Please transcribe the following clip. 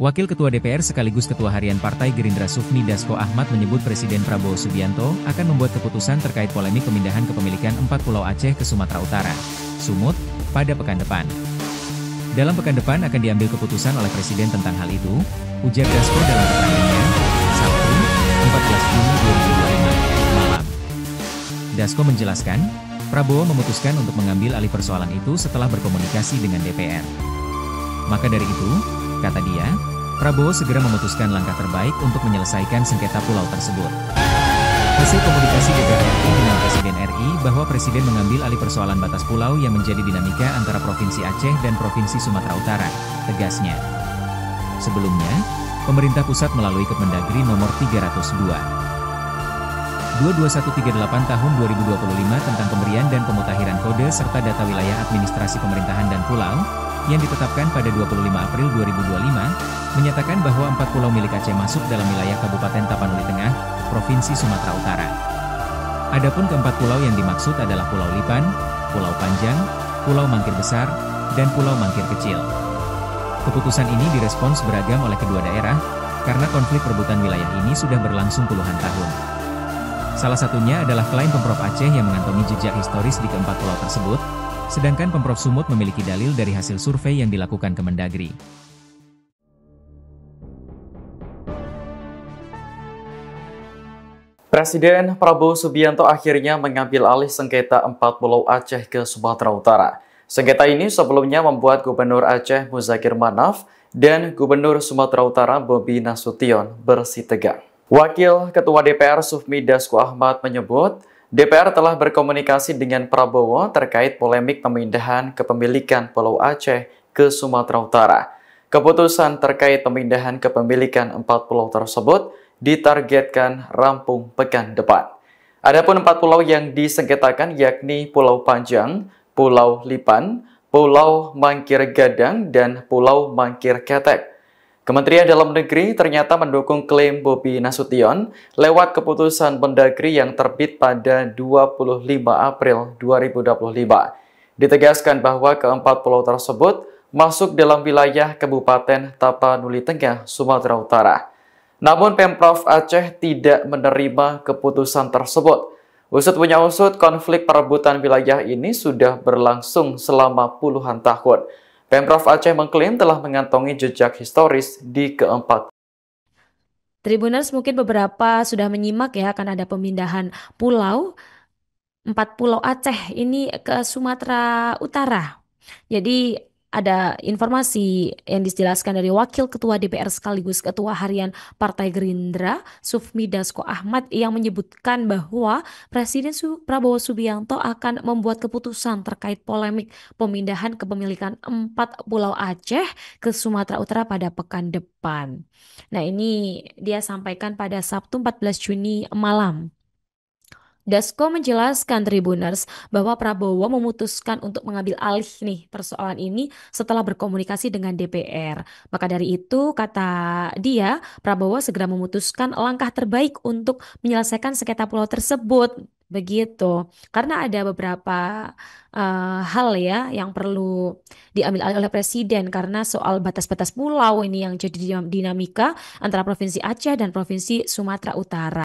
Wakil Ketua DPR sekaligus Ketua Harian Partai Gerindra Sufmi Dasko Ahmad menyebut Presiden Prabowo Subianto akan membuat keputusan terkait polemik pemindahan kepemilikan 4 Pulau Aceh ke Sumatera Utara, Sumut, pada pekan depan. Dalam pekan depan akan diambil keputusan oleh Presiden tentang hal itu, ujar Dasko dalam keterangannya, Sabtu, 14 Juni 2025, malam. Dasko menjelaskan, Prabowo memutuskan untuk mengambil alih persoalan itu setelah berkomunikasi dengan DPR. Maka dari itu, kata dia, Prabowo segera memutuskan langkah terbaik untuk menyelesaikan sengketa pulau tersebut. Hasil komunikasi DPR RI dengan Presiden RI bahwa Presiden mengambil alih persoalan batas pulau yang menjadi dinamika antara Provinsi Aceh dan Provinsi Sumatera Utara, tegasnya. Sebelumnya, pemerintah pusat melalui Kemendagri nomor 302. 22138 tahun 2025 tentang pemberian dan pemutakhiran kode serta data wilayah administrasi pemerintahan dan pulau, yang ditetapkan pada 25 April 2025, menyatakan bahwa 4 pulau milik Aceh masuk dalam wilayah Kabupaten Tapanuli Tengah, Provinsi Sumatera Utara. Adapun keempat pulau yang dimaksud adalah Pulau Lipan, Pulau Panjang, Pulau Mangkir Besar, dan Pulau Mangkir Kecil. Keputusan ini direspons beragam oleh kedua daerah, karena konflik perebutan wilayah ini sudah berlangsung puluhan tahun. Salah satunya adalah klaim Pemprov Aceh yang mengantongi jejak historis di keempat pulau tersebut, sedangkan Pemprov Sumut memiliki dalil dari hasil survei yang dilakukan Kemendagri. Presiden Prabowo Subianto akhirnya mengambil alih sengketa 4 Pulau Aceh ke Sumatera Utara. Sengketa ini sebelumnya membuat Gubernur Aceh Muzakir Manaf dan Gubernur Sumatera Utara Bobi Nasution bersitegang. Wakil Ketua DPR Sufmi Dasko Ahmad menyebut, DPR telah berkomunikasi dengan Prabowo terkait polemik pemindahan kepemilikan Pulau Aceh ke Sumatera Utara. Keputusan terkait pemindahan kepemilikan 4 pulau tersebut ditargetkan rampung pekan depan. Adapun 4 pulau yang disengketakan yakni Pulau Panjang, Pulau Lipan, Pulau Mangkir Gadang, dan Pulau Mangkir Ketek. Kementerian Dalam Negeri ternyata mendukung klaim Bobi Nasution lewat keputusan Mendagri yang terbit pada 25 April 2025. Ditegaskan bahwa keempat pulau tersebut masuk dalam wilayah Kabupaten Tapanuli Tengah, Sumatera Utara. Namun Pemprov Aceh tidak menerima keputusan tersebut. Usut punya usut, konflik perebutan wilayah ini sudah berlangsung selama puluhan tahun. Pemprov Aceh mengklaim telah mengantongi jejak historis di keempat. Tribuners mungkin beberapa sudah menyimak ya, akan ada pemindahan pulau, 4 pulau Aceh ini ke Sumatera Utara. Jadi ada informasi yang dijelaskan dari Wakil Ketua DPR sekaligus Ketua Harian Partai Gerindra, Sufmi Dasko Ahmad, yang menyebutkan bahwa Presiden Prabowo Subianto akan membuat keputusan terkait polemik pemindahan kepemilikan 4 Pulau Aceh ke Sumatera Utara pada pekan depan. Nah, ini dia sampaikan pada Sabtu 14 Juni malam. Dasko menjelaskan Tribuners bahwa Prabowo memutuskan untuk mengambil alih nih persoalan ini setelah berkomunikasi dengan DPR. Maka dari itu, kata dia, Prabowo segera memutuskan langkah terbaik untuk menyelesaikan sengketa pulau tersebut. Begitu. Karena ada beberapa hal ya yang perlu diambil alih oleh Presiden karena soal batas-batas pulau ini yang jadi dinamika antara Provinsi Aceh dan Provinsi Sumatera Utara.